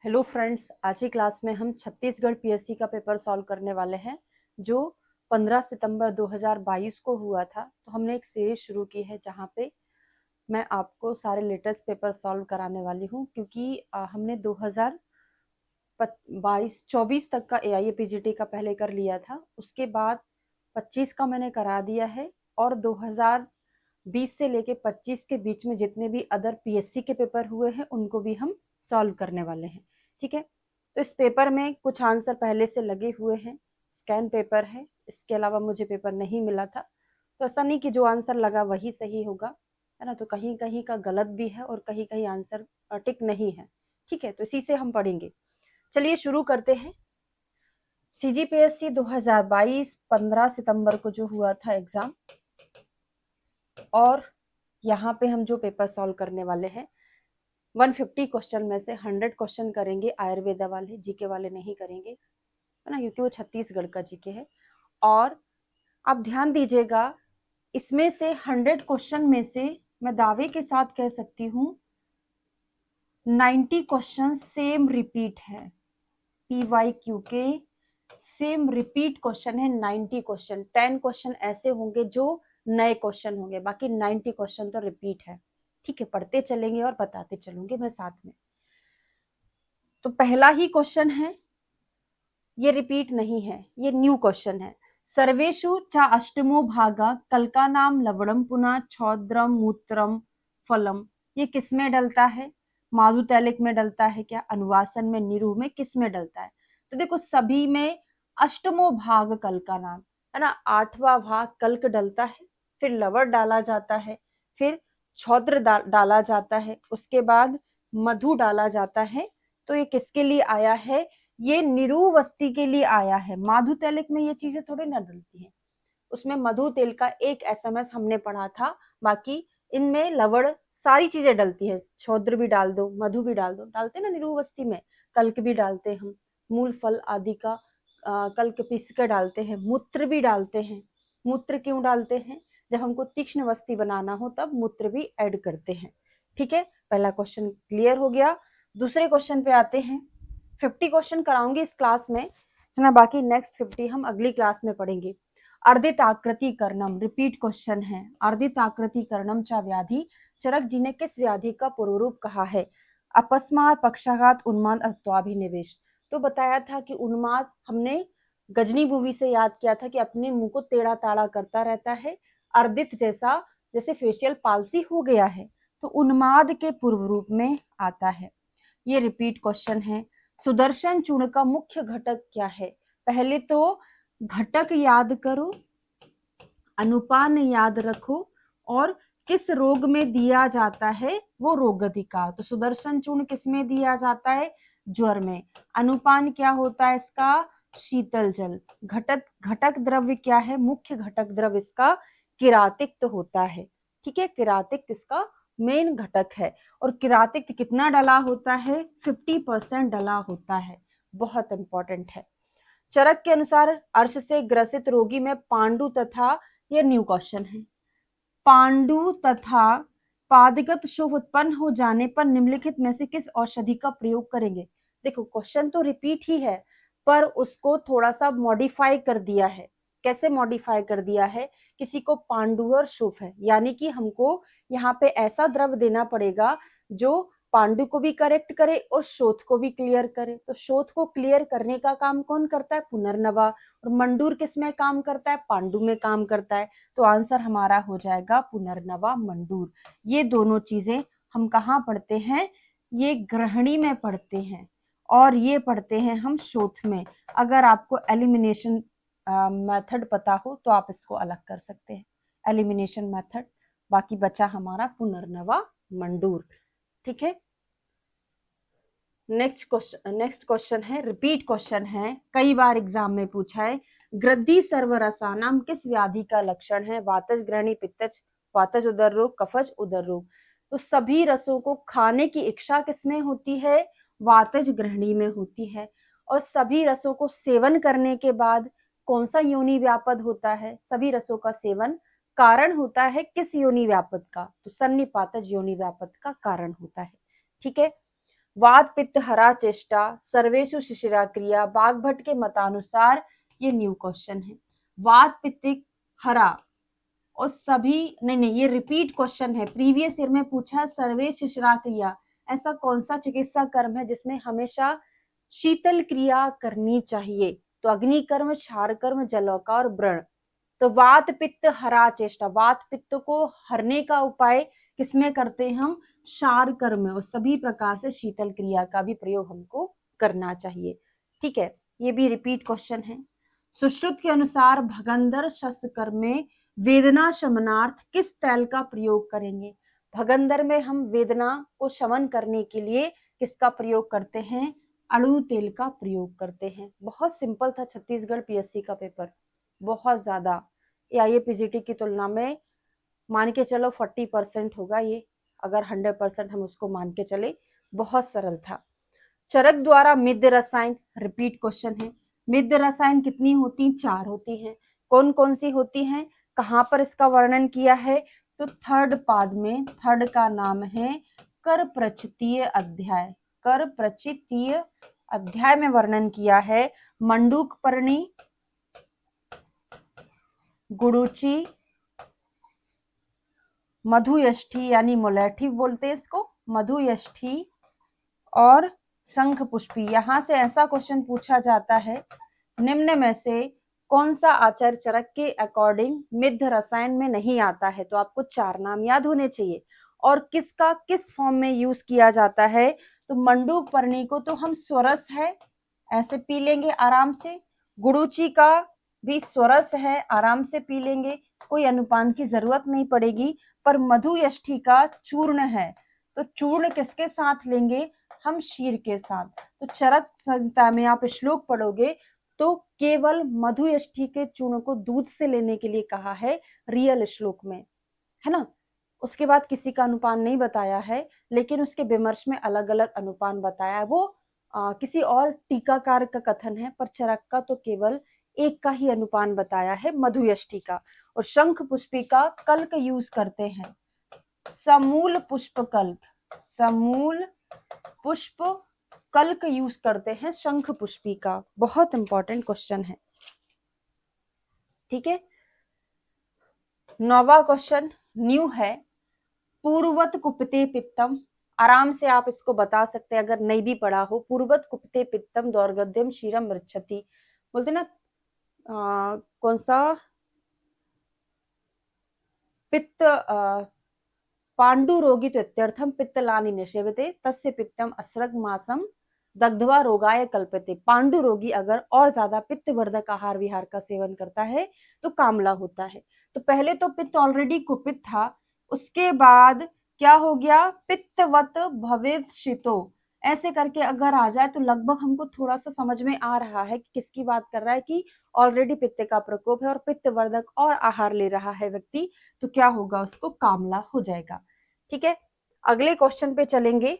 Hello friends, आज की class में हम छत्तीसगढ़ पीएससी का पेपर सॉल्व करने वाले हैं जो 15 सितंबर 2022 को हुआ था। तो हमने एक सीरीज शुरू की है जहां पे मैं आपको सारे लेटेस्ट पेपर सॉल्व कराने वाली हूं, क्योंकि हमने 2022-24 तक का एआईए पीजीटी का पहले कर लिया था। उसके बाद 25 का मैंने करा दिया है और 2020 से लेके 25 के बीच में जितने भी अदर पीएससी के पेपर हुए हैं उनको भी हम सॉल्व करने वाले हैं। ठीक है, तो इस पेपर में कुछ आंसर पहले से लगे हुए हैं, स्कैन पेपर है, इसके अलावा मुझे पेपर नहीं मिला था। तो ऐसा नहीं कि जो आंसर लगा वही सही होगा, है ना। तो कहीं कहीं का गलत भी है और कहीं कहीं आंसर टिक नहीं है। ठीक है, तो इसी से हम पढ़ेंगे। चलिए शुरू करते हैं। सीजीपीएससी 2022 15 सितंबर को जो हुआ था एग्जाम, और यहाँ पे हम जो पेपर सॉल्व करने वाले हैं 150 क्वेश्चन में से 100 क्वेश्चन करेंगे आयुर्वेदा वाले, जीके वाले नहीं करेंगे, है ना, क्योंकि वो छत्तीसगढ़ का जीके है। और आप ध्यान दीजिएगा, इसमें से 100 क्वेश्चन में से मैं दावे के साथ कह सकती हूँ 90 क्वेश्चन सेम रिपीट है। पीवाईक्यू के सेम रिपीट क्वेश्चन है 90 क्वेश्चन। 10 क्वेश्चन ऐसे होंगे जो नए क्वेश्चन होंगे, बाकी 90 क्वेश्चन तो रिपीट है। ठीक है, पढ़ते चलेंगे और बताते चलूंगे मैं साथ में। तो पहला ही क्वेश्चन है, ये रिपीट नहीं है, ये न्यू क्वेश्चन है। सर्वेषु चा अष्टमो भागा कल्का नाम लवणम पुनः छौद्रम मूत्रम फलम। ये किस में डलता है? माधुतैलिक में डलता है क्या? अनुवासन में, निरूह में, किस में डलता है? तो देखो, सभी में अष्टमो भाग कल का नाम, है ना। 8वां भाग कल्क डलता है, फिर लवण डाला जाता है, फिर छौद्र डाला जाता है, उसके बाद मधु डाला जाता है। तो ये किसके लिए आया है? ये निरुवस्ती के लिए आया है। माधुतैलिक में ये चीजें थोड़ी ना डलती हैं, उसमें मधु तेल का एक एसएमएस हमने पढ़ा था, बाकी इनमें लवण सारी चीजें डलती है। छौद्र भी डाल दो, मधु भी डाल दो, डालते ना निरुवस्ती में। कल्क भी डालते हम, मूल फल आदि का कल्क पीस कर डालते हैं। मूत्र भी डालते हैं। मूत्र क्यों डालते हैं? जब हमको तीक्ष्ण वस्ती बनाना हो तब मूत्र भी ऐड करते हैं। ठीक है, पहला क्वेश्चन क्लियर हो गया। दूसरे क्वेश्चन पे आते हैं। 50 क्वेश्चन कराऊंगी इस क्लास में, है ना, बाकी नेक्स्ट 50 हम अगली क्लास में पढ़ेंगे। अर्धिताकृतिकरणम रिपीट क्वेश्चन है। अर्धिताकृतिकरणम चा व्याधि, चरक जी ने किस व्याधि का पूर्व रूप कहा है? अपस्मार, पक्षाघात, उन्माद, अत्वाभिनिवेश। तो बताया था कि उन्माद हमने गजनी मूवी से याद किया था कि अपने मुंह को टेढ़ा ताड़ा करता रहता है, अर्दित जैसा, जैसे फेशियल पाल्सी हो गया है, तो उन्माद के पूर्व रूप में आता है। ये रिपीट क्वेश्चन है। सुदर्शन चूर्ण का मुख्य घटक क्या है? पहले तो घटक याद करो, अनुपान याद रखो, और किस रोग में दिया जाता है वो रोग अधिकार। तो सुदर्शन चूर्ण किस में दिया जाता है? ज्वर में। अनुपान क्या होता है इसका? शीतल जल। घटक घटक द्रव्य क्या है? मुख्य घटक द्रव्य इसका किरातिक्त होता है। ठीक है, किरातिक्त इसका मेन घटक है। और किरातिक्त कितना डला होता है? 50% डला होता है। बहुत इंपॉर्टेंट है। चरक के अनुसार अर्श से ग्रसित रोगी में पांडु तथा, यह न्यू क्वेश्चन है, पांडु तथा पादगत शोथ उत्पन्न हो जाने पर निम्नलिखित में से किस औषधि का प्रयोग करेंगे? देखो, क्वेश्चन तो रिपीट ही है पर उसको थोड़ा सा मॉडिफाई कर दिया है। कैसे मॉडिफाई कर दिया है? किसी को पांडु और शुभ है, यानी कि हमको यहाँ पे ऐसा द्रव्य देना पड़ेगा जो पांडु को भी करेक्ट करे और शोथ को भी क्लियर करे। तो शोथ को क्लियर करने का काम कौन करता है? पुनर्नवा। और मंडूर किस में काम करता है? पांडु में काम करता है। तो आंसर हमारा हो जाएगा पुनर्नवा, मंडूर। ये दोनों चीजें हम कहाँ पढ़ते हैं? ये ग्रहणी में पढ़ते हैं और ये पढ़ते हैं हम शोथ में। अगर आपको एलिमिनेशन मेथड पता हो तो आप इसको अलग कर सकते हैं, एलिमिनेशन मेथड। बाकी बचा हमारा पुनर्नवा, मंडूर। ठीक है, नेक्स्ट क्वेश्चन है, रिपीट क्वेश्चन है, कई बार एग्जाम में पूछा है। गृद्धि सर्वरसानाम किस व्याधि का लक्षण है? वातज, ग्रहणी, पित्तज, वातज उदर रोग, कफज उदर रोग। तो सभी रसों को खाने की इच्छा किसमें होती है? वातज ग्रहणी में होती है। और सभी रसों को सेवन करने के बाद कौन सा योनि व्यापद होता है? सभी रसों का सेवन कारण होता है किस योनि व्यापद का? तो सन्निपातज योनि व्यापद का कारण होता है। ठीक है, वात पित्त हरा चेष्टा सर्वेषु शिशिरा क्रिया बाघभट्ट के मतानुसार, ये न्यू क्वेश्चन है। वात पित्त हरा और सभी नहीं, ये रिपीट क्वेश्चन है, प्रीवियस ईयर में पूछा सर्वे शिशिरा क्रिया, ऐसा कौन सा चिकित्सा कर्म है जिसमें हमेशा शीतल क्रिया करनी चाहिए? तो अग्नि कर्म, क्षार कर्म, जलौका और व्रण। तो वात पित्त हरा चेष्टा, वात पित्त को हरने का उपाय किसमें करते हैं हम? क्षार कर्म में, और सभी प्रकार से शीतल क्रिया का भी प्रयोग हमको करना चाहिए। ठीक है, ये भी रिपीट क्वेश्चन है। सुश्रुत के अनुसार भगंदर शस्त्र कर्म में वेदना शमनार्थ किस तैल का प्रयोग करेंगे? भगंदर में हम वेदना को शमन करने के लिए किसका प्रयोग करते हैं? अड़ू तेल का प्रयोग करते हैं। बहुत सिंपल था छत्तीसगढ़ पीएससी का पेपर, बहुत ज्यादा या पीजीटी की तुलना में मान के चलो 40% होगा ये, अगर 100% हम उसको मान के चले, बहुत सरल था। चरक द्वारा मिद्य रसायन, रिपीट क्वेश्चन है। मिद्य रसायन कितनी होती? 4 होती हैं। कौन कौन सी होती हैं? कहाँ पर इसका वर्णन किया है? तो थर्ड पाद में, थर्ड का नाम है कर प्रचितीय अध्याय, कर प्रचितीय अध्याय में वर्णन किया है। मंडूक पर्णी, गुड़ूची, मधुयष्ठी यानी मुलैठी बोलते हैं इसको, मधुयष्ठी और शंख पुष्पी। यहां से ऐसा क्वेश्चन पूछा जाता है, निम्न में से कौन सा आचार्य चरक के अकॉर्डिंग मिद्य रसायन में नहीं आता है? तो आपको 4 नाम याद होने चाहिए। और किसका किस फॉर्म में यूज किया जाता है? तो मंडूक पर्णी को तो हम स्वरस है, ऐसे पी लेंगे आराम से। गुड़ूची का भी स्वरस है, आराम से पी लेंगे, कोई अनुपान की जरूरत नहीं पड़ेगी। पर मधुयष्ठी का चूर्ण है, तो चूर्ण किसके साथ लेंगे? हम क्षीर के साथ। तो चरक संहिता में आप श्लोक पढ़ोगे तो केवल मधुयष्ठी के चूर्ण को दूध से लेने के लिए कहा है, रियल श्लोक में, है ना। उसके बाद किसी का अनुपान नहीं बताया है, लेकिन उसके विमर्श में अलग अलग अनुपान बताया है, वो किसी और टीकाकार का कथन है, पर चरक का तो केवल एक का ही अनुपान बताया है, मधुयष्ठी का। और शंख पुष्पी का कल्क यूज करते हैं, समूल पुष्प कल्क, समूल पुष्प कल्क यूज करते हैं शंख पुष्पी का। बहुत इंपॉर्टेंट क्वेश्चन है। ठीक है, 9वां क्वेश्चन न्यू है। पूर्वत कुपते पित्तम, आराम से आप इसको बता सकते हैं अगर नहीं भी पढ़ा हो। पूर्वत कुपते पित्तम दौर्गध्यम क्षीरम मृच्छति, बोलते ना कौन सा पित्त, पांडु रोगी तो इत्यर्थम पित्तलानि निषेवते तस्य पित्तम असृग मासम दग्धवा रोगाय कल्पते। पांडु रोगी अगर और ज्यादा पित्तवर्धक आहार विहार का सेवन करता है तो कामला होता है। तो पहले तो पित्त ऑलरेडी कुपित था, उसके बाद क्या हो गया? पित्तवत भवेत्शितो, ऐसे करके अगर आ जाए तो लगभग हमको थोड़ा सा समझ में आ रहा है कि किसकी बात कर रहा है, कि ऑलरेडी पित्त का प्रकोप है और पित्तवर्धक और आहार ले रहा है व्यक्ति, तो क्या होगा? उसको कामला हो जाएगा। ठीक है, अगले क्वेश्चन पे चलेंगे।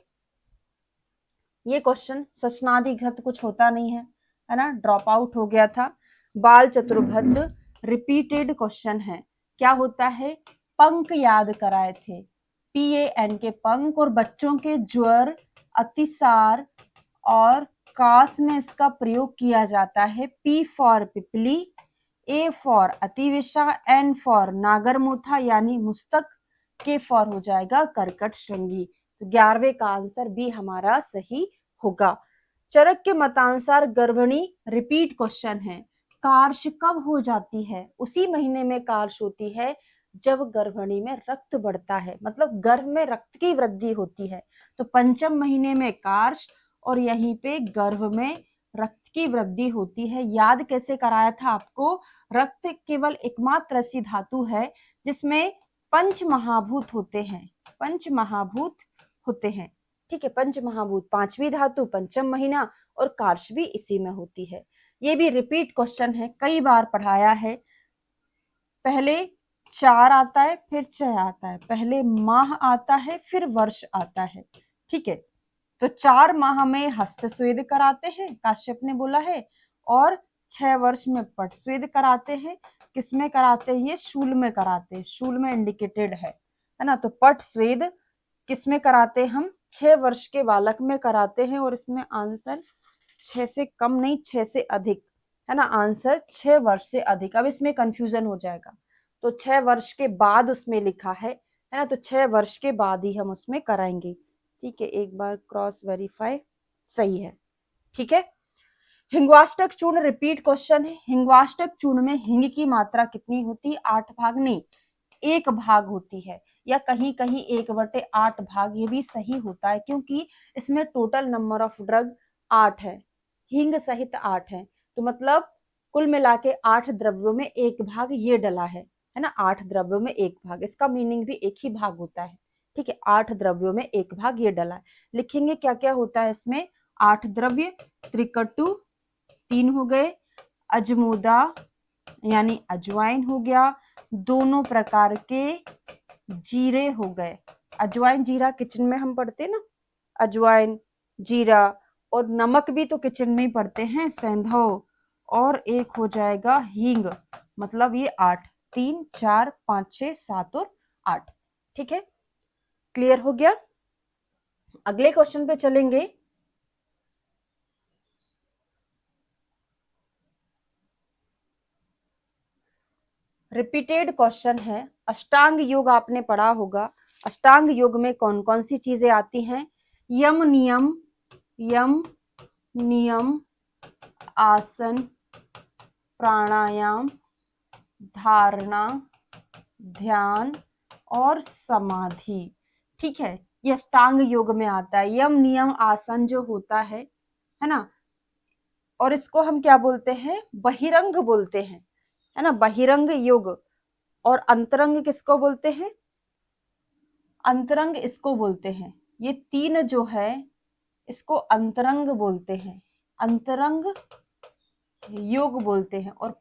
ये क्वेश्चन सचनाधिघट कुछ होता नहीं है ना, ड्रॉप आउट हो गया था। बाल चतुर्भद्र रिपीटेड क्वेश्चन है। क्या होता है? पंख याद कराए थे, PAN के पंख, और बच्चों के ज्वर, अतिसार और कास में इसका प्रयोग किया जाता है। P फॉर पिपली, A फॉर अतिविषा, N फॉर नागरमूथा यानी मुस्तक, K फॉर हो जाएगा कर्कट श्रृंगी। तो 11वें का आंसर B हमारा सही होगा। चरक के मतानुसार गर्भिणी, रिपीट क्वेश्चन है, कार्श कब हो जाती है? उसी महीने में कार्श होती है जब गर्भिणी में रक्त बढ़ता है, मतलब गर्भ में रक्त की वृद्धि होती है। तो 5वें महीने में कार्श, और यहीं पे गर्भ में रक्त की वृद्धि होती है। याद कैसे कराया था आपको? रक्त केवल एकमात्र ऐसी धातु है जिसमें पंच महाभूत होते हैं, पंच महाभूत होते हैं। ठीक है, पंच महाभूत, 5वीं धातु, 5वां महीना, और कार्श भी इसी में होती है। ये भी रिपीट क्वेश्चन है, कई बार पढ़ाया है। पहले 4 आता है, फिर 6 आता है, पहले माह आता है, फिर वर्ष आता है। ठीक है, तो 4 माह में हस्तस्वेद कराते हैं, काश्यप ने बोला है, और 6 वर्ष में पटस्वेद कराते हैं। किसमें कराते हैं? ये शूल में कराते हैं, शूल में इंडिकेटेड है ना। तो पटस्वेद किसमें कराते हैं हम? 6 वर्ष के बालक में कराते हैं और इसमें आंसर 6 से कम नहीं 6 से अधिक है ना, आंसर 6 वर्ष से अधिक। अब इसमें कंफ्यूजन हो जाएगा, तो 6 वर्ष के बाद उसमें लिखा है ना, तो 6 वर्ष के बाद ही हम उसमें कराएंगे। ठीक है, एक बार क्रॉस वेरीफाई, सही है। ठीक है, हिंगवाष्टक चूर्ण रिपीट क्वेश्चन है। हिंगवाष्टक चूर्ण में हिंग की मात्रा कितनी होती है? 8 भाग नहीं, 1 भाग होती है, या कहीं कहीं 1/8 भाग, ये भी सही होता है क्योंकि इसमें टोटल नंबर ऑफ ड्रग 8 है, हिंग सहित 8 है, तो मतलब कुल मिला के 8 द्रव्यों में 1 भाग ये डला है ना, 8 द्रव्यों में 1 भाग, इसका मीनिंग भी एक ही भाग होता है। ठीक है, 8 द्रव्यों में 1 भाग ये डला है। लिखेंगे क्या क्या होता है इसमें, 8 द्रव्य, त्रिकटु 3 हो गए, अजमोदा यानी अजवाइन हो गया, दोनों प्रकार के जीरे हो गए, अजवाइन जीरा किचन में हम पढ़ते ना, अजवाइन जीरा, और नमक भी तो किचन में ही पढ़ते हैं, सेंधव, और एक हो जाएगा हींग, मतलब ये 8, 3 4 5 6 7 और 8। ठीक है, क्लियर हो गया। अगले क्वेश्चन पे चलेंगे। रिपीटेड क्वेश्चन है, अष्टांग योग आपने पढ़ा होगा, अष्टांग योग में कौन कौन सी चीजें आती हैं? यम नियम आसन प्राणायाम धारणा ध्यान और समाधि। ठीक है, ये अष्टांग योग में आता है। यम नियम आसन जो होता है ना, और इसको हम क्या बोलते हैं? बहिरंग बोलते हैं, है ना, बहिरंग योग। और अंतरंग किसको बोलते हैं? अंतरंग इसको बोलते हैं। ये 3 जो है इसको अंतरंग बोलते हैं, अंतरंग योग बोलते हैं। और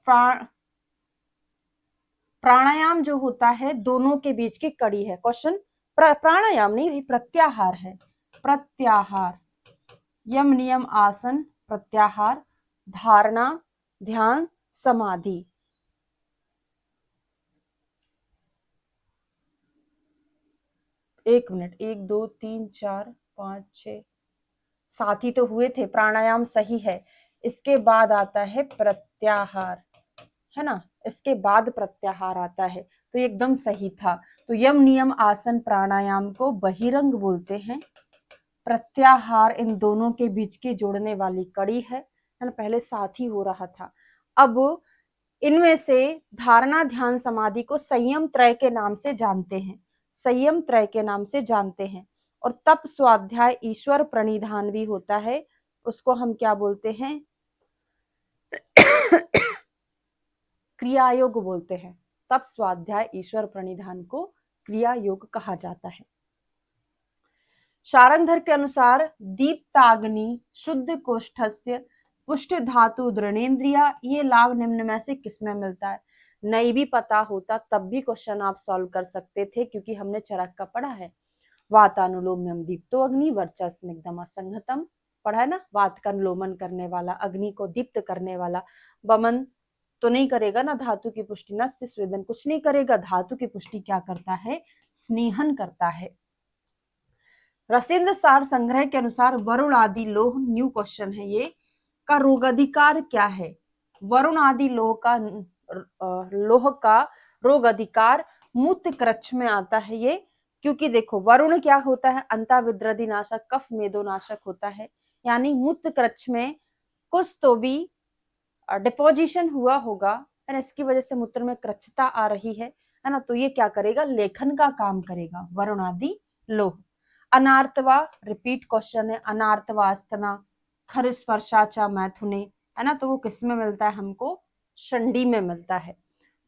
प्राणायाम जो होता है दोनों के बीच की कड़ी है। क्वेश्चन प्राणायाम नहीं भाई, प्रत्याहार है, प्रत्याहार, यम नियम आसन प्रत्याहार, धारणा ध्यान समाधि। एक मिनट, 1 2 3 4 5 6 7 ही तो हुए थे, प्राणायाम सही है, इसके बाद आता है प्रत्याहार, है ना, इसके बाद प्रत्याहार आता है, तो एकदम सही था। तो यम नियम आसन प्राणायाम को बहिरंग बोलते हैं, प्रत्याहार इन दोनों के बीच की जोड़ने वाली कड़ी है ना, पहले साथ ही हो रहा था। अब इनमें से धारणा ध्यान समाधि को संयम त्रय के नाम से जानते हैं, संयम त्रय के नाम से जानते हैं। और तप स्वाध्याय ईश्वर प्रणिधान भी होता है, उसको हम क्या बोलते हैं? क्रिया योग बोलते हैं। तप स्वाध्याय ईश्वर प्रणिधान को क्रिया योग कहा जाता है। शारंगधर के अनुसार दीप्ताग्नि शुद्ध कोष्ठस्य पुष्ट धातु दृढ़ेन्द्रिया, ये लाभ निम्न में से किसमें मिलता है? नहीं भी पता होता तब भी क्वेश्चन आप सॉल्व कर सकते थे, क्योंकि हमने चरक का पढ़ा है। वातानुलोम्यम दीप्तो अग्नि वर्चा स्निग्धम असंगतम पढ़ा है ना, वात का अनुलोमन करने वाला, अग्नि को दीप्त करने वाला। वमन तो नहीं करेगा ना धातु की पुष्टि, नस्य स्वेदन कुछ नहीं करेगा, धातु की पुष्टि क्या करता है? स्नेहन करता है। रसेंद्र सार संग्रह के अनुसार वरुण आदि लोह, न्यू क्वेश्चन है ये, का रोगाधिकार क्या है? वरुण आदि लोह का रोग अधिकार मूत्र कृच्छ में आता है ये, क्योंकि देखो वरुण क्या होता है? अंताविद्रदि नाशक, कफ मेदोनाशक होता है, यानी मूत्र कृच्छ में कुछ तो भी डिपोजिशन हुआ होगा, है ना, इसकी वजह से मूत्र में कृच्छता आ रही है ना, तो ये क्या करेगा? लेखन का काम करेगा, वरुण आदि लोह। अनार्तवा रिपीट क्वेश्चन है, अनार्तवा स्तना खर स्पर्शाचा मैथुने, है ना, तो वो किस में मिलता है हमको? शंडी में मिलता है।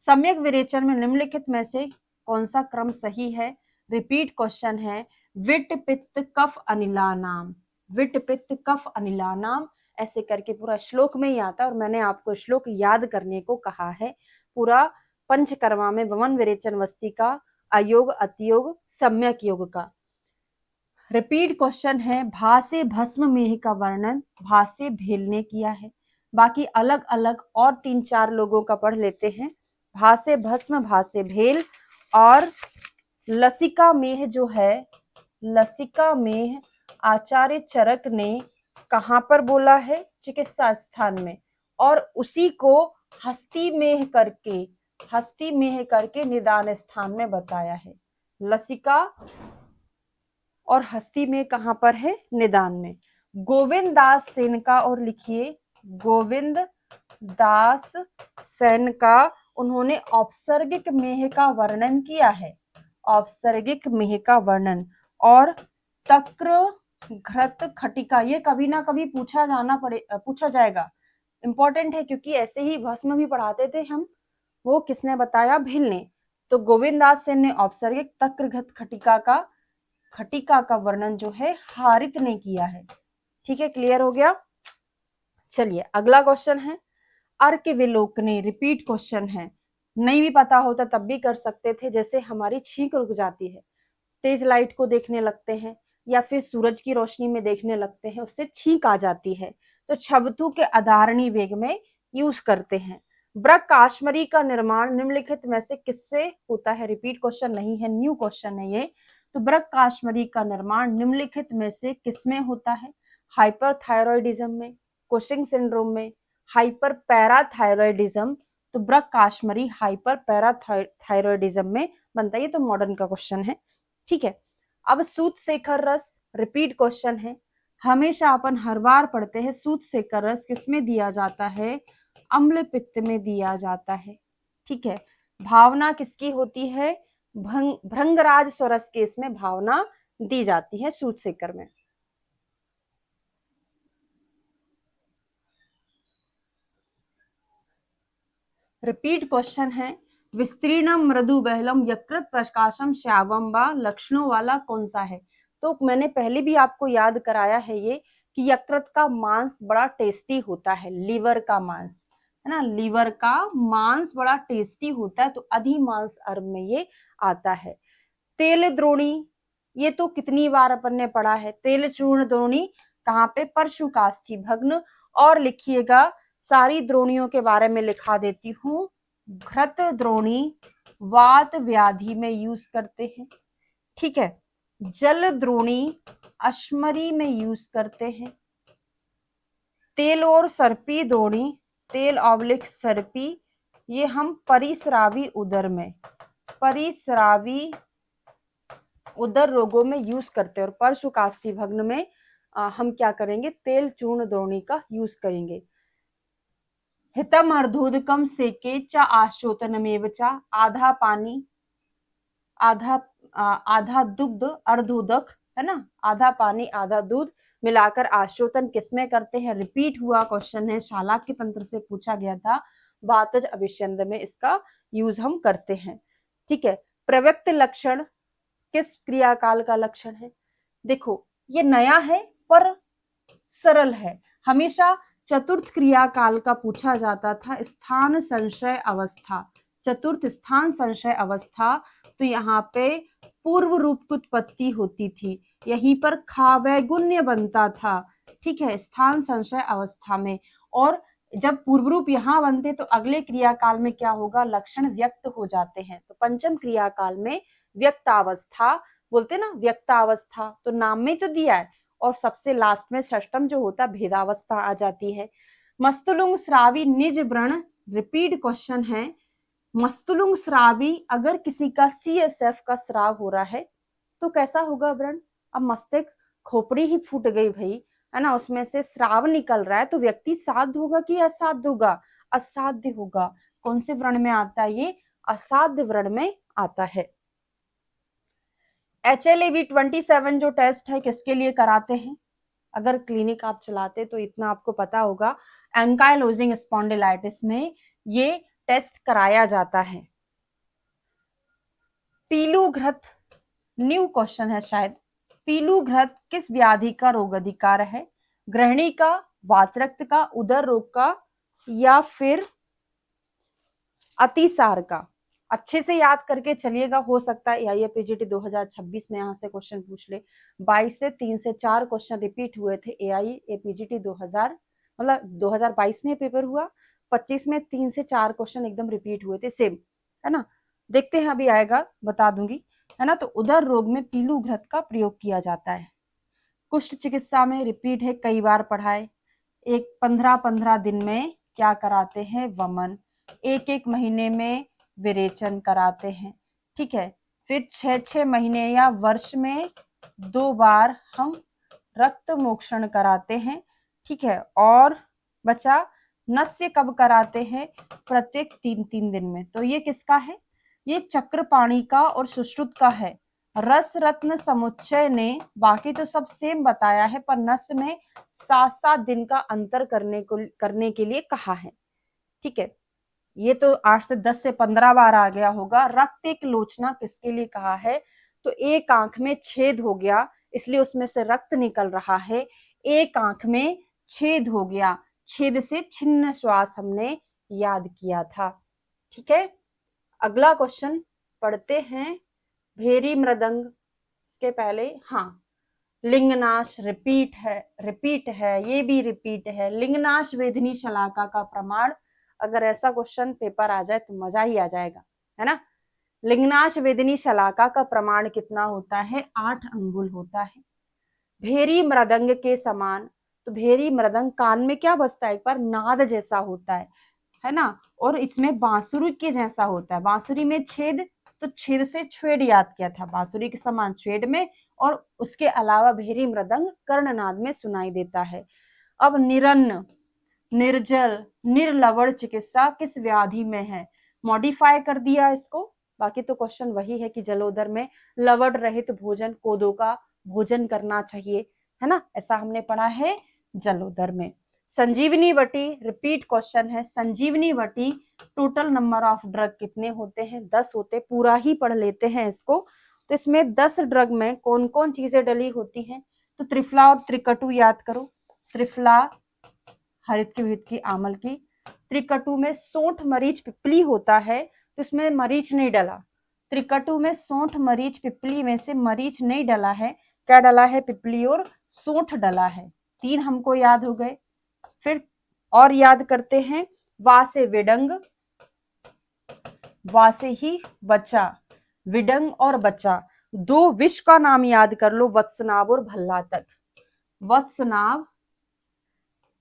सम्यक विरेचन में निम्नलिखित में से कौन सा क्रम सही है? रिपीट क्वेश्चन है, विट पित्त कफ अनिला नाम, विट पित्त कफ अनिला नाम, ऐसे करके पूरा श्लोक में ही आता है। और मैंने आपको श्लोक याद करने को कहा है। पूरा पंचकर्मा में वमन विरेचन वस्ती का, अयोग अतियोग सम्यक योग का। रिपीट क्वेश्चन है, भा से भस्म मेह का वर्णन भा से भेल ने किया है। बाकी अलग अलग और 3-4 लोगों का पढ़ लेते हैं। भा से भस्म, भा से भेल, और लसिका मेह जो है, लसिका मेह आचार्य चरक ने कहां पर बोला है? चिकित्सा स्थान में। और उसी को हस्तिमेह करके निदान स्थान में बताया है। लसिका और हस्तिमेह कहां पर है? निदान में। गोविंद दास सेन का, और लिखिए गोविंद दास सेन का, उन्होंने औपसर्गिक मेह का वर्णन किया है। औपसर्गिक मेह का वर्णन। और तक्र घृत खटिका, ये कभी ना कभी पूछा जाएगा, इंपॉर्टेंट है, क्योंकि ऐसे ही भस्म भी पढ़ाते थे हम। वो किसने बताया? भिल ने। तो गोविंद दास सेन ने औपसर्गिक तक्र घृत खटिका का वर्णन जो है हारित ने किया है। ठीक है, क्लियर हो गया। चलिए अगला क्वेश्चन है अर्क विलोकने, रिपीट क्वेश्चन है। नहीं भी पता होता तब भी कर सकते थे। जैसे हमारी छींक रुक जाती है, तेज लाइट को देखने लगते हैं या फिर सूरज की रोशनी में देखने लगते हैं, उससे छींक आ जाती है, तो छबतु के अधारणी वेग में यूज करते हैं। ब्रक काश्मरी का निर्माण निम्नलिखित में से किससे होता है? रिपीट क्वेश्चन नहीं है, न्यू क्वेश्चन है ये। तो ब्रक काश्मरी का निर्माण निम्नलिखित में से किसमें होता है? हाइपरथायरॉयडिज्म में, कुशिंग सिंड्रोम में, हाइपर पैराथायरॉयडिज्म। तो ब्रक काश्मरी हाइपर पैराथायरॉयडिज्म में बनता है। ये तो मॉडर्न का क्वेश्चन है। ठीक है, अब सूत शेखर रस, रिपीट क्वेश्चन है। हमेशा अपन हर बार पढ़ते हैं, सूत शेखर रस किसमें दिया जाता है? अम्ल पित्त में दिया जाता है। ठीक है, भावना किसकी होती है? भृंगराज स्वरस के इसमें भावना दी जाती है सूत शेखर में। रिपीट क्वेश्चन है विस्तीर्णम मृदु बहलम यकृत प्रकाशम श्यावम व लक्षणों वाला कौन सा है? तो मैंने पहले भी आपको याद कराया है ये कि यकृत का मांस बड़ा टेस्टी होता है, लीवर का मांस है ना, लीवर का मांस बड़ा टेस्टी होता है, तो अधिमांस अर्म में ये आता है। तेल द्रोणी, ये तो कितनी बार अपन ने पढ़ा है। तेल चूर्ण द्रोणी कहाँ पे? परशुकास्थि भग्न। और लिखिएगा, सारी द्रोणियों के बारे में लिखा देती हूँ। घृत द्रोणी वात व्याधि में यूज करते हैं। ठीक है, जल द्रोणी अश्मरी में यूज करते हैं। तेल और सर्पी द्रोणी, तेल ऑब्लिक सर्पी, ये हम परिस्रावी उदर में, परिस्रावी उदर रोगों में यूज करते हैं। और परशुकास्थि भग्न में हम क्या करेंगे? तेल चूर्ण द्रोणी का यूज करेंगे। हितम अर्धोदकम सेके चा आशोतनमेव चा, आधा पानी आधा दुग्ध अर्धोदक है ना, आधा पानी आधा दूध मिलाकर आशोतन किसमें करते हैं? रिपीट हुआ क्वेश्चन है, शालाक्य तंत्र से पूछा गया था। वातज अभिषंद में इसका यूज हम करते हैं। ठीक है, प्रव्यक्त लक्षण किस क्रियाकाल का लक्षण है? देखो ये नया है पर सरल है। हमेशा चतुर्थ क्रियाकाल का पूछा जाता था। स्थान संशय अवस्था, चतुर्थ स्थान संशय अवस्था, तो यहाँ पे पूर्व रूप की उत्पत्ति होती थी, यहीं पर खावैगुण्य बनता था। ठीक है, स्थान संशय अवस्था में। और जब पूर्व रूप यहाँ बनते तो अगले क्रियाकाल में क्या होगा? लक्षण व्यक्त हो जाते हैं। तो पंचम क्रियाकाल में व्यक्तावस्था बोलते ना, व्यक्तावस्था तो नाम में तो दिया है। और सबसे लास्ट में षष्टम जो होता है भेदावस्था आ जाती है। मस्तुलुंग श्रावी निज व्रण, रिपीट क्वेश्चन है। मस्तुलुंग श्रावी, अगर किसी का CSF का स्राव हो रहा है तो कैसा होगा व्रण? अब मस्तिष्क खोपड़ी ही फूट गई भाई, है ना, उसमें से स्राव निकल रहा है, तो व्यक्ति साध्य होगा कि असाध्य होगा? असाध्य होगा। कौन से व्रण में आता है ये? असाध्य व्रण में आता है। HLA-B27 जो टेस्ट है किसके लिए कराते हैं? अगर क्लिनिक आप चलाते तो इतना आपको पता होगा, एंकाइलोजिंग स्पॉन्डिलाइटिस में ये टेस्ट कराया जाता है। पीलू घृत, न्यू क्वेश्चन है शायद। पीलू घृत किस व्याधि का रोग अधिकार है? गृहिणी का, वातरक्त का, उदर रोग का, या फिर अतिसार का? अच्छे से याद करके चलिएगा, हो सकता है AIA-PGT 2026 में यहाँ से क्वेश्चन पूछ ले। 22 से 3 से 4 क्वेश्चन रिपीट हुए थे AIA-PGT 2000, मतलब 2022 में पेपर हुआ, 25 में 3 से 4 क्वेश्चन एकदम रिपीट हुए थे सेम, है ना। देखते हैं, अभी आएगा बता दूंगी, है ना। तो उदर रोग में पीलू घृत का प्रयोग किया जाता है। कुष्ठ चिकित्सा में रिपीट है, कई बार पढ़ाए। एक 15-15 दिन में क्या कराते हैं, वमन। एक एक महीने में विरेचन कराते हैं, ठीक है। फिर 6-6 महीने या वर्ष में 2 बार हम रक्त मोक्षण कराते हैं, ठीक है। और बचा नस्य कब कराते हैं, प्रत्येक 3-3 दिन में। तो ये किसका है, ये चक्रपाणी का और सुश्रुत का है। रस रत्न समुच्चय ने बाकी तो सब सेम बताया है, पर नस में 7-7 दिन का अंतर करने के लिए कहा है, ठीक है। ये तो 8 से 10 से 15 बार आ गया होगा। रक्त एक लोचना किसके लिए कहा है, तो एक आंख में छेद हो गया, इसलिए उसमें से रक्त निकल रहा है। एक आंख में छेद हो गया, छेद से छिन्न श्वास हमने याद किया था, ठीक है। अगला क्वेश्चन पढ़ते हैं। भेरी मृदंग, इसके पहले हाँ, लिंगनाश रिपीट है, ये भी रिपीट है। लिंगनाश वेदनी शलाका का प्रमाण, अगर ऐसा क्वेश्चन पेपर आ जाए तो मजा ही आ जाएगा, है ना। लिंगनाश वेदनी शलाका का प्रमाण कितना होता है, 8 अंगुल होता है। भेरी मृदंग के समान, तो भेरी मृदंग कान में क्या बजता है, एक बार नाद जैसा होता है ना। और इसमें बांसुरी के जैसा होता है, बांसुरी में छेद, तो छेद से छेद याद किया था, बांसुरी के समान छेद में। और उसके अलावा भेरी मृदंग कर्णनाद में सुनाई देता है। अब निरन्न, निर्जल, निर्लवण चिकित्सा किस व्याधि में है, मॉडिफाई कर दिया इसको। बाकी तो क्वेश्चन वही है कि जलोदर में लवण रहित भोजन, कोदो का भोजन करना चाहिए, है ना, ऐसा हमने पढ़ा है जलोदर में। संजीवनी वटी रिपीट क्वेश्चन है। संजीवनी वटी टोटल नंबर ऑफ ड्रग कितने होते हैं, 10 होते। पूरा ही पढ़ लेते हैं इसको। तो इसमें 10 ड्रग में कौन कौन चीजें डली होती हैं, तो त्रिफला और त्रिकटु याद करो। त्रिफला हरित की, विहित की, आमल की। त्रिकटु में सोंठ मरीच पिपली होता है, तो इसमें मरीच नहीं डला। त्रिकटु में सोंठ मरीच पिपली में से मरीच नहीं डला है, क्या डला है, पिपली और सोंठ डला है। 3 हमको याद हो गए। फिर और याद करते हैं। वासे विडंग, वासे ही बचा, विडंग और बचा। 2 विष का नाम याद कर लो, वत्सनाभ और भल्लातक। वत्सनाभ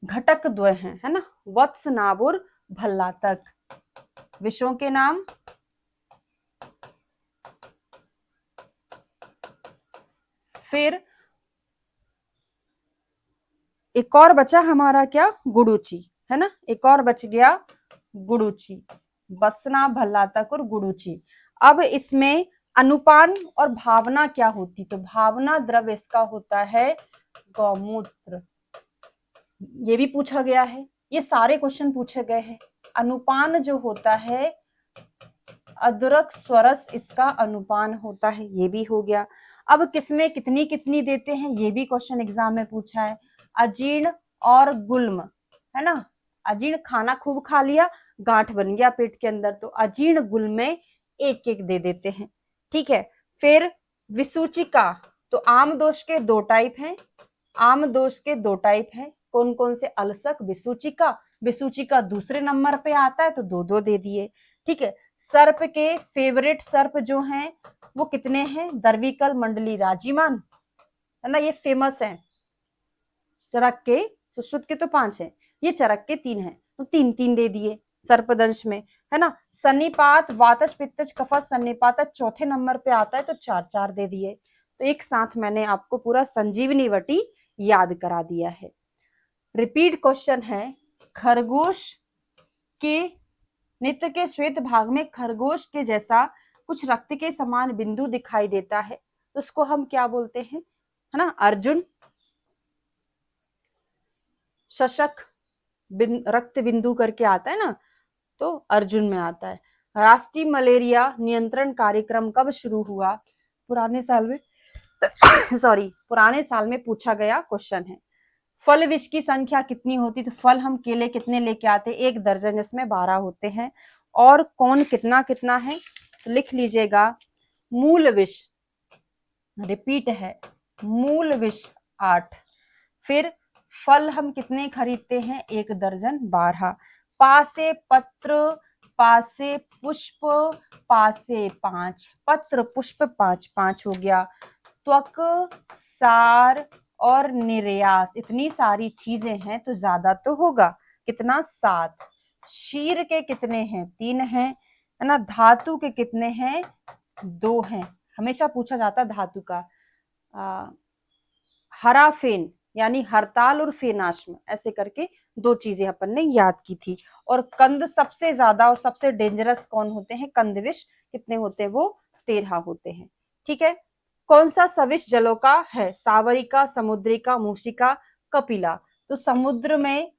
घटक द्वय हैं, है ना, वत्सनाभ और भल्लातक विषों के नाम। फिर एक और बचा हमारा क्या, गुडुची, है ना, एक और बच गया गुडुची, वत्सनाभ, भल्लातक और गुडुची। अब इसमें अनुपान और भावना क्या होती, तो भावना द्रव्य इसका होता है गौमूत्र। ये भी पूछा गया है, ये सारे क्वेश्चन पूछे गए हैं। अनुपान जो होता है, अदरक स्वरस इसका अनुपान होता है, ये भी हो गया। अब किसमें कितनी कितनी देते हैं, ये भी क्वेश्चन एग्जाम में पूछा है। अजीर्ण और गुल्म, है ना, अजीर्ण खाना खूब खा लिया, गांठ बन गया पेट के अंदर, तो अजीर्ण गुल्म में 1-1 दे देते हैं, ठीक है। फिर विसूचिका, तो आम दोष के 2 टाइप हैं, आम दोष के 2 टाइप हैं। कौन कौन से, अलसक, विसूचिका। विसूचिका दूसरे नंबर पे आता है तो 2-2 दे दिए, ठीक है। सर्प के फेवरेट सर्प जो हैं वो कितने हैं, दर्विकल, मंडली, राजीमान, है ना, ये फेमस है। चरक के, सुश्रुत के तो 5 हैं, ये चरक के 3 हैं, तो 3-3 दे दिए सर्पदंश में, है ना। सन्निपात, वातज पित्तज कफज सन्निपात चौथे नंबर पे आता है, तो 4-4 दे दिए। तो एक साथ मैंने आपको पूरा संजीवनी वटी याद करा दिया है। रिपीट क्वेश्चन है। खरगोश के नेत्र के श्वेत भाग में खरगोश के जैसा कुछ रक्त के समान बिंदु दिखाई देता है, तो उसको हम क्या बोलते हैं, है ना, अर्जुन। शशक रक्त बिंदु करके आता है ना, तो अर्जुन में आता है। राष्ट्रीय मलेरिया नियंत्रण कार्यक्रम कब शुरू हुआ, पुराने साल में पुराने साल में पूछा गया क्वेश्चन है। फल विष की संख्या कितनी होती, तो फल हम केले कितने लेके आते, 1 दर्जन, जिसमें 12 होते हैं। और कौन कितना कितना है, तो लिख लीजिएगा। मूल विष रिपीट है, मूल विष 8। फिर फल हम कितने खरीदते हैं, 1 दर्जन, 12। पासे पत्र, पासे पुष्प, पासे 5, पत्र पुष्प 5-5 हो गया। त्वक, सार और निर्यास, इतनी सारी चीजें हैं तो ज्यादा तो होगा। कितना? 7। शीर के कितने हैं? 3 हैं, है ना। धातु के कितने हैं? 2 हैं। हमेशा पूछा जाता है धातु का। हरा फेन यानी हरताल और फेनाश्म, ऐसे करके 2 चीजें अपन ने याद की थी। और कंद सबसे ज्यादा और सबसे डेंजरस कौन होते हैं? कंदविष। कितने होते हैं वो? 13 होते हैं। ठीक है। कौन सा सविश जलों का है? सावरिका, समुद्रिका, मूषिका, कपिला। तो समुद्र में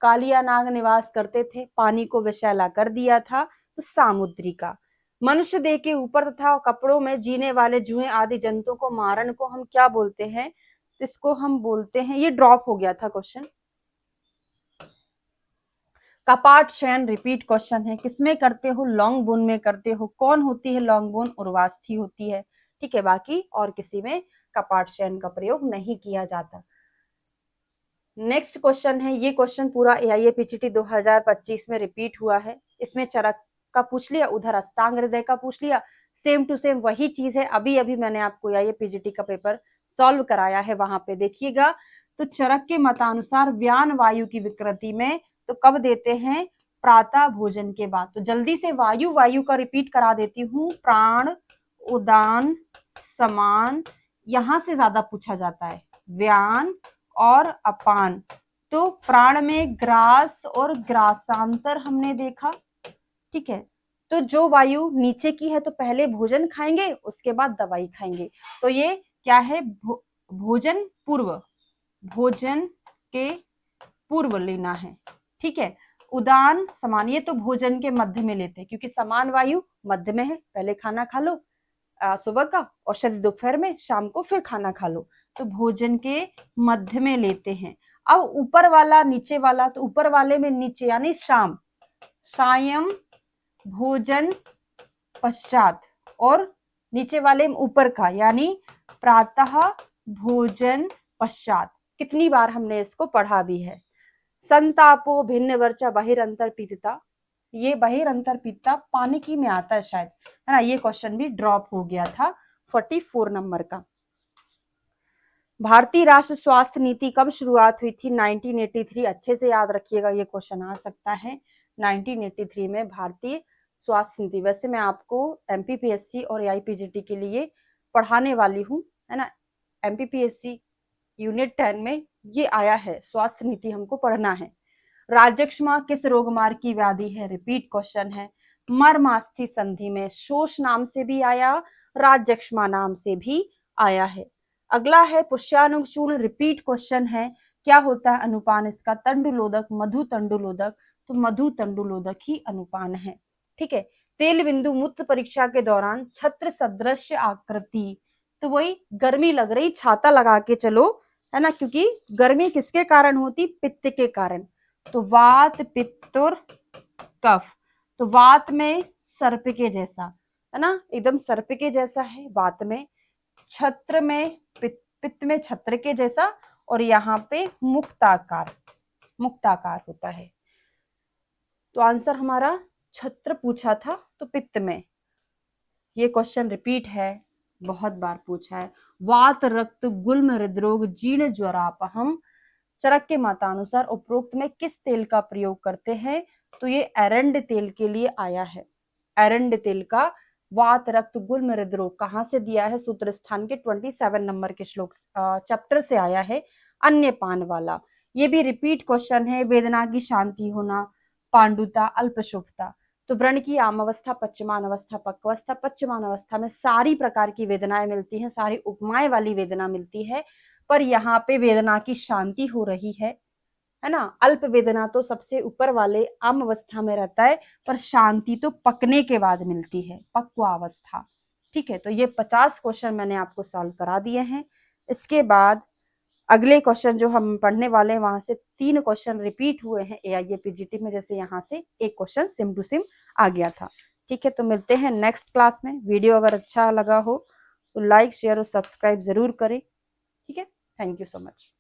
कालिया नाग निवास करते थे, पानी को विषैला कर दिया था, तो सामुद्रिका। मनुष्य देह के ऊपर तथा कपड़ों में जीने वाले जुएं आदि जंतुओं को मारण को हम क्या बोलते हैं? तो इसको हम बोलते हैं, ये ड्रॉप हो गया था क्वेश्चन। कपाट शयन रिपीट क्वेश्चन है। किसमें करते हो? लॉन्ग बोन में करते हो। कौन होती है लॉन्ग बोन? उर्वास्थि होती है। ठीक है, बाकी और किसी में कपाट शयन का प्रयोग नहीं किया जाता। नेक्स्ट क्वेश्चन है, ये क्वेश्चन पूरा एआईए पीजीटी 2025 में रिपीट हुआ है। इसमें चरक का पूछ लिया, उधर अष्टांग हृदय का पूछ लिया। सेम टू सेम वही चीज है। अभी अभी मैंने आपको एआईए पीजीटी का पेपर सॉल्व कराया है, वहां पे देखिएगा। तो चरक के मतानुसार व्यान वायु की विकृति में तो कब देते हैं? प्रातः भोजन के बाद। तो जल्दी से वायु वायु का रिपीट करा देती हूँ। प्राण, उदान, समान, यहां से ज्यादा पूछा जाता है। व्यान और अपान। तो प्राण में ग्रास और ग्रासांतर हमने देखा। ठीक है। तो जो वायु नीचे की है तो पहले भोजन खाएंगे, उसके बाद दवाई खाएंगे। तो ये क्या है? भोजन पूर्व, भोजन के पूर्व लेना है। ठीक है। उदान, समान, ये तो भोजन के मध्य में लेते हैं, क्योंकि समान वायु मध्य में है। पहले खाना खा लो सुबह का, औषधि दोपहर में, शाम को फिर खाना खा लो। तो भोजन के मध्य में लेते हैं। अब ऊपर वाला नीचे वाला, तो ऊपर वाले में नीचे यानी शाम, सायं भोजन पश्चात, और नीचे वाले में ऊपर का यानी प्रातः भोजन पश्चात। कितनी बार हमने इसको पढ़ा भी है। संतापो भिन्न वर्चा बहिरंतर पीतता, ये बहिरंतर पीतता पानिकी में आता है शायद, है ना। ये क्वेश्चन भी ड्रॉप हो गया था 44 नंबर का। भारतीय राष्ट्र स्वास्थ्य नीति कब शुरुआत हुई थी? 1983। अच्छे से याद रखिएगा, ये क्वेश्चन आ सकता है। 1983 में भारतीय स्वास्थ्य नीति। वैसे मैं आपको एमपीपीएससी और एआईपीजीटी के लिए पढ़ाने वाली हूँ, है ना। एमपीपीएससी यूनिट 10 में ये आया है, स्वास्थ्य नीति हमको पढ़ना है। राजक्षमा किस रोग मार्ग की व्याधि है? रिपीट क्वेश्चन है। मर्मास्थि संधि में शोष नाम से भी आया, राजक्षमा नाम से भी आया है। अगला है पुष्यानुचूर्ण, रिपीट क्वेश्चन है। क्या होता है अनुपान इसका? तंडुलोदक, मधु तंडुलोदक। तो मधु तंडुलोदक ही अनुपान है। ठीक है। तेल बिंदु मूत्र परीक्षा के दौरान छत्र सदृश आकृति, तो वही गर्मी लग रही, छाता लगा के चलो, है ना, क्योंकि गर्मी किसके कारण होती? पित्त के कारण। तो वात, पित्त और कफ। तो वात में सर्प के जैसा, है ना, एकदम सर्प के जैसा है वात में। छत्र में पित्त में छत्र के जैसा, और यहाँ पे मुक्ताकार, मुक्ताकार होता है। तो आंसर हमारा छत्र पूछा था, तो पित्त में। ये क्वेश्चन रिपीट है, बहुत बार पूछा है। वात, रक्त, गुल्म, हृदरोग, जीर्ण, ज्वरापहम चरक के मतानुसार उपरोक्त में किस तेल का प्रयोग करते हैं? तो ये एरंड तेल के लिए आया है। एरंड तेल का वात, रक्त, गुल्म, हृदरोग कहाँ से दिया है? सूत्र स्थान के 27 नंबर के श्लोक चैप्टर से आया है, अन्य पान वाला। ये भी रिपीट क्वेश्चन है। वेदना की शांति होना, पांडुता, अल्पशुभता। तो व्रण की आम अवस्था, पच्यमान अवस्था, पक्वावस्था। पच्यमान अवस्था में सारी प्रकार की वेदनाएं मिलती हैं, सारी उपमाएं वाली वेदना मिलती है, पर यहाँ पे वेदना की शांति हो रही है ना। अल्प वेदना तो सबसे ऊपर वाले आम अवस्था में रहता है, पर शांति तो पकने के बाद मिलती है, पक्वावस्था। ठीक है। तो ये 50 क्वेश्चन मैंने आपको सॉल्व करा दिए हैं। इसके बाद अगले क्वेश्चन जो हम पढ़ने वाले हैं, वहां से 3 क्वेश्चन रिपीट हुए हैं एआईए पीजीटी में, जैसे यहाँ से एक क्वेश्चन सिम टू सिम आ गया था। ठीक है। तो मिलते हैं नेक्स्ट क्लास में। वीडियो अगर अच्छा लगा हो तो लाइक, शेयर और सब्सक्राइब जरूर करें। ठीक है। Thank you so much.